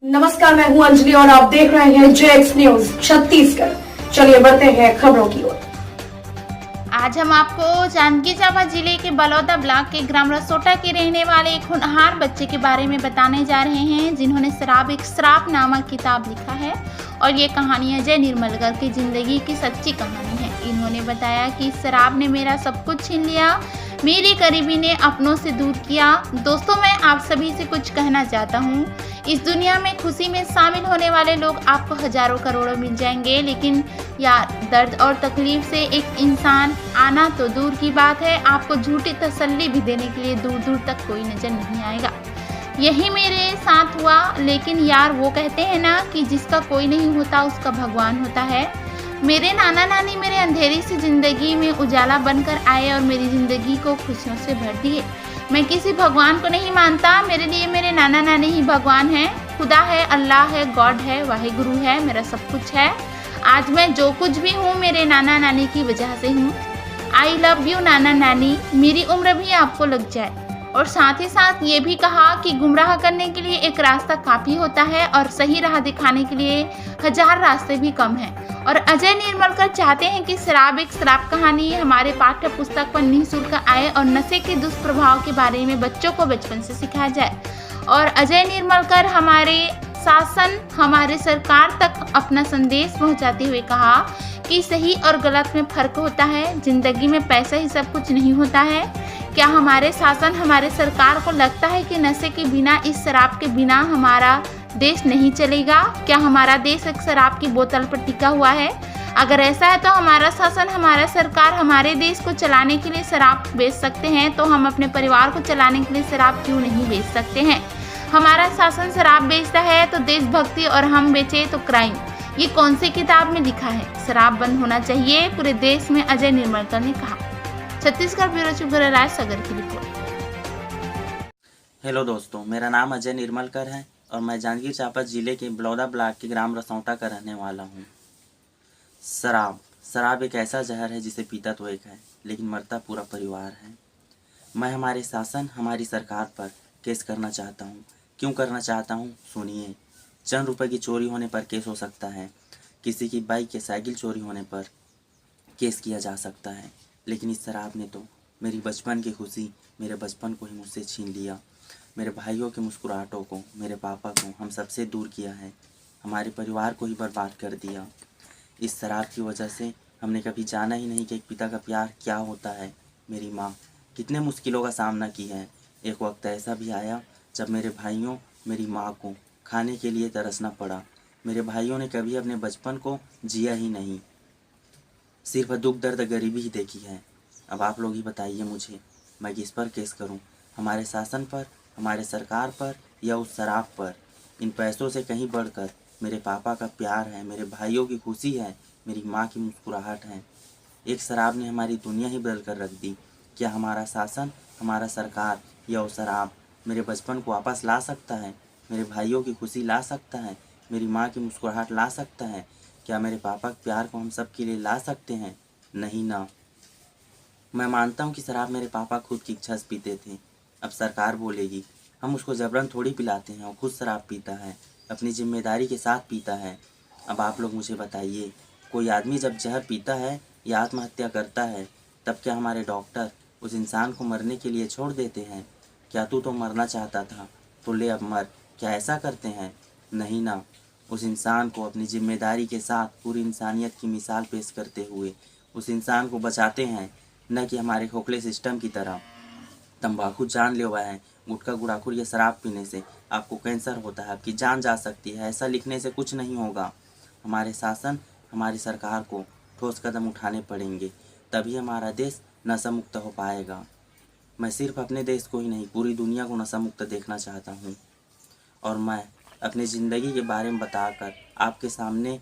नमस्कार, मैं हूं अंजलि और आप देख रहे हैं जेएक्स न्यूज छत्तीसगढ़। चलिए बढ़ते हैं खबरों की ओर। आज हम आपको जांजगीर चांपा जिले के बलौदा ब्लॉक के ग्राम रसोटा के रहने वाले एक होनहार बच्चे के बारे में बताने जा रहे हैं, जिन्होंने शराब एक श्राप नामक किताब लिखा है। और ये कहानी अजय निर्मलकर की जिंदगी की सच्ची कहानी है। इन्होंने बताया कि शराब ने मेरा सब कुछ छीन लिया, मेरे करीबी ने अपनों से दूर किया। दोस्तों, मैं आप सभी से कुछ कहना चाहता हूँ। इस दुनिया में खुशी में शामिल होने वाले लोग आपको हजारों करोड़ों मिल जाएंगे, लेकिन यार, दर्द और तकलीफ से एक इंसान आना तो दूर की बात है, आपको झूठी तसल्ली भी देने के लिए दूर दूर तक कोई नजर नहीं आएगा। यही मेरे साथ हुआ। लेकिन यार, वो कहते हैं ना कि जिसका कोई नहीं होता उसका भगवान होता है। मेरे नाना नानी मेरे अंधेरी सी जिंदगी में उजाला बनकर आए और मेरी जिंदगी को खुशियों से भर दिए। मैं किसी भगवान को नहीं मानता, मेरे लिए मेरे नाना नानी ही भगवान हैं। खुदा है, अल्लाह है, गॉड है, वाहिगुरु है, मेरा सब कुछ है। आज मैं जो कुछ भी हूँ मेरे नाना नानी की वजह से हूँ। आई लव यू नाना नानी, मेरी उम्र भी आपको लग जाए। और साथ ही साथ ये भी कहा कि गुमराह करने के लिए एक रास्ता काफ़ी होता है और सही राह दिखाने के लिए हजार रास्ते भी कम हैं। और अजय निर्मलकर चाहते हैं कि शराब एक श्राप कहानी हमारे पाठ्य पुस्तक पर निःशुल्क आए और नशे के दुष्प्रभाव के बारे में बच्चों को बचपन से सिखाया जाए। और अजय निर्मलकर हमारे शासन, हमारे सरकार तक अपना संदेश पहुंचाते हुए कहा कि सही और गलत में फर्क होता है, जिंदगी में पैसा ही सब कुछ नहीं होता है। क्या हमारे शासन, हमारे सरकार को लगता है कि नशे के बिना, इस शराब के बिना हमारा देश नहीं चलेगा? क्या हमारा देश एक शराब की बोतल पर टिका हुआ है? अगर ऐसा है तो हमारा शासन, हमारा सरकार हमारे देश को चलाने के लिए शराब बेच सकते हैं, तो हम अपने परिवार को चलाने के लिए शराब क्यों नहीं बेच सकते हैं? हमारा शासन शराब बेचता है तो देशभक्ति, और हम बेचे तो क्राइम। ये कौन सी किताब में लिखा है? शराब बंद होना चाहिए पूरे देश में, अजय निर्मलकर ने कहा। छत्तीसगढ़ ब्यूरो चीफ राज सागर की रिपोर्ट। हेलो दोस्तों, मेरा नाम अजय निर्मलकर है और मैं जांजगीर चांपा जिले के बलौदा ब्लॉक के ग्राम रसौटा का रहने वाला हूँ। शराब एक ऐसा जहर है जिसे पीता तो एक है, लेकिन मरता पूरा परिवार है। मैं हमारे शासन, हमारी सरकार पर केस करना चाहता हूँ। क्यों करना चाहता हूँ, सुनिए। चंद रुपए की चोरी होने पर केस हो सकता है, किसी की बाइक या साइकिल चोरी होने पर केस किया जा सकता है, लेकिन इस शराब ने तो मेरी बचपन की खुशी, मेरे बचपन को ही मुझसे छीन लिया। मेरे भाइयों के मुस्कुराहटों को, मेरे पापा को हम सबसे दूर किया है, हमारे परिवार को ही बर्बाद कर दिया। इस शराब की वजह से हमने कभी जाना ही नहीं कि एक पिता का प्यार क्या होता है। मेरी माँ कितने मुश्किलों का सामना की है। एक वक्त ऐसा भी आया जब मेरे भाइयों, मेरी माँ को खाने के लिए तरसना पड़ा। मेरे भाइयों ने कभी अपने बचपन को जिया ही नहीं, सिर्फ दुख दर्द गरीबी ही देखी है। अब आप लोग ही बताइए मुझे, मैं किस पर केस करूं? हमारे शासन पर, हमारे सरकार पर, या उस शराब पर? इन पैसों से कहीं बढ़कर मेरे पापा का प्यार है, मेरे भाइयों की खुशी है, मेरी माँ की मुस्कुराहट है। एक शराब ने हमारी दुनिया ही बदल कर रख दी। क्या हमारा शासन, हमारा सरकार या वो शराब मेरे बचपन को वापस ला सकता है? मेरे भाइयों की खुशी ला सकता है? मेरी माँ की मुस्कुराहट ला सकता है? क्या मेरे पापा के प्यार को हम सब के लिए ला सकते हैं? नहीं ना। मैं मानता हूँ कि शराब मेरे पापा खुद की इच्छा से पीते थे। अब सरकार बोलेगी, हम उसको जबरन थोड़ी पिलाते हैं, वो खुद शराब पीता है, अपनी जिम्मेदारी के साथ पीता है। अब आप लोग मुझे बताइए, कोई आदमी जब जहर पीता है या आत्महत्या करता है, तब क्या हमारे डॉक्टर उस इंसान को मरने के लिए छोड़ देते हैं? क्या तू तो मरना चाहता था, तो ले अब मर, क्या ऐसा करते हैं? नहीं ना। उस इंसान को अपनी जिम्मेदारी के साथ पूरी इंसानियत की मिसाल पेश करते हुए उस इंसान को बचाते हैं, न कि हमारे खोखले सिस्टम की तरह। तंबाकू जानलेवा है, गुटखा गुड़ाखुर या शराब पीने से आपको कैंसर होता है, आपकी जान जा सकती है, ऐसा लिखने से कुछ नहीं होगा। हमारे शासन, हमारी सरकार को ठोस कदम उठाने पड़ेंगे, तभी हमारा देश नशा मुक्त हो पाएगा। मैं सिर्फ अपने देश को ही नहीं, पूरी दुनिया को नशा मुक्त देखना चाहता हूँ। और मैं अपनी ज़िंदगी के बारे में बताकर आपके सामने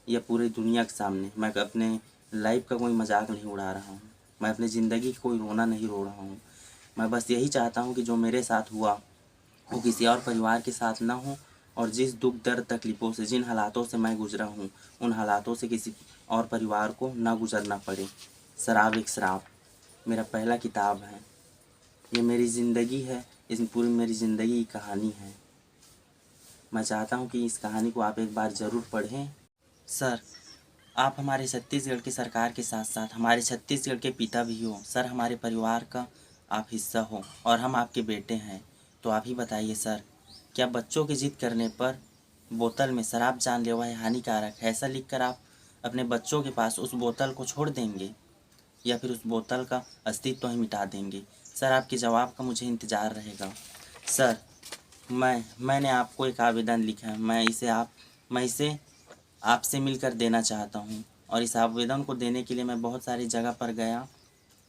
या पूरी दुनिया के सामने, मैं अपने लाइफ का कोई मजाक नहीं उड़ा रहा हूँ। मैं अपनी ज़िंदगी की कोई रोना नहीं रो रहा हूँ। मैं बस यही चाहता हूँ कि जो मेरे साथ हुआ वो किसी और परिवार के साथ ना हो, और जिस दुख दर्द तकलीफ़ों से, जिन हालातों से मैं गुजरा हूँ, उन हालातों से किसी और परिवार को ना गुजरना पड़े। शराब एक श्राप मेरा पहला किताब है, ये मेरी ज़िंदगी है, इस पूरी मेरी ज़िंदगी की कहानी है। मैं चाहता हूँ कि इस कहानी को आप एक बार ज़रूर पढ़ें। सर, आप हमारे छत्तीसगढ़ की सरकार के साथ साथ हमारे छत्तीसगढ़ के पिता भी हो। सर, हमारे परिवार का आप हिस्सा हो और हम आपके बेटे हैं। तो आप ही बताइए सर, क्या बच्चों की जिद करने पर बोतल में शराब जानलेवा है, हानिकारक है, ऐसा लिखकर आप अपने बच्चों के पास उस बोतल को छोड़ देंगे या फिर उस बोतल का अस्तित्व ही मिटा देंगे? सर, आपके जवाब का मुझे इंतज़ार रहेगा। सर, मैंने आपको एक आवेदन लिखा है। मैं इसे आपसे मिलकर देना चाहता हूँ और इस आवेदन को देने के लिए मैं बहुत सारी जगह पर गया,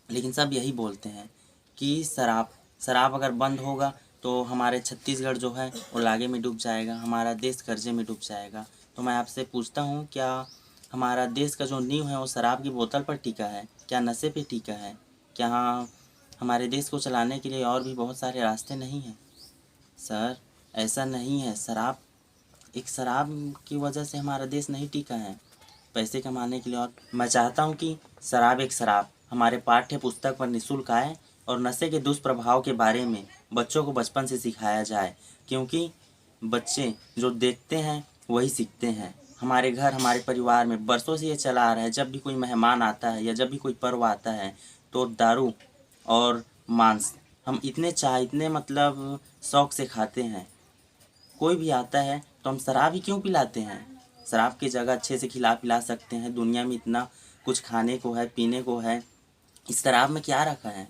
लेकिन सब यही बोलते हैं कि शराब अगर बंद होगा तो हमारे छत्तीसगढ़ जो है वो लागे में डूब जाएगा, हमारा देश कर्जे में डूब जाएगा। तो मैं आपसे पूछता हूँ, क्या हमारा देश का जो नींव है वो शराब की बोतल पर टिका है? क्या नशे पे टिका है? क्या हमारे देश को चलाने के लिए और भी बहुत सारे रास्ते नहीं हैं? सर, ऐसा नहीं है। शराब की वजह से हमारा देश नहीं टिका है, पैसे कमाने के लिए। और मैं चाहता हूँ कि शराब हमारे पाठ्य पुस्तक पर निःशुल्क आए और नशे के दुष्प्रभाव के बारे में बच्चों को बचपन से सिखाया जाए, क्योंकि बच्चे जो देखते हैं वही सीखते हैं। हमारे घर, हमारे परिवार में बरसों से ये चला आ रहा है, जब भी कोई मेहमान आता है या जब भी कोई पर्व आता है तो दारू और मांस हम इतने मतलब शौक से खाते हैं। कोई भी आता है तो हम शराब ही क्यों पिलाते हैं? शराब की जगह अच्छे से खिला पिला सकते हैं। दुनिया में इतना कुछ खाने को है, पीने को है, इस शराब में क्या रखा है?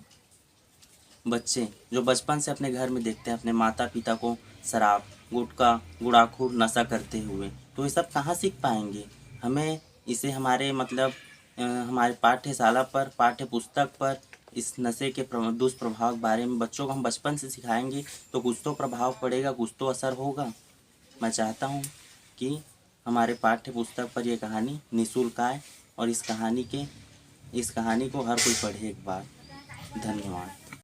बच्चे जो बचपन से अपने घर में देखते हैं अपने माता पिता को शराब, गुटखा, गुड़ाखुर नशा करते हुए, तो ये सब कहाँ सीख पाएंगे? हमें इसे हमारे हमारे पाठ्यशाला पर, पाठ्य पुस्तक पर इस नशे के दुष्प्रभाव के बारे में बच्चों को हम बचपन से सिखाएंगे तो कुछ तो प्रभाव पड़ेगा, कुछ तो असर होगा। मैं चाहता हूँ कि हमारे पाठ्य पुस्तक पर यह कहानी निःशुल्क आए और इस कहानी को हर कोई पढ़े एक बार। धन्यवाद।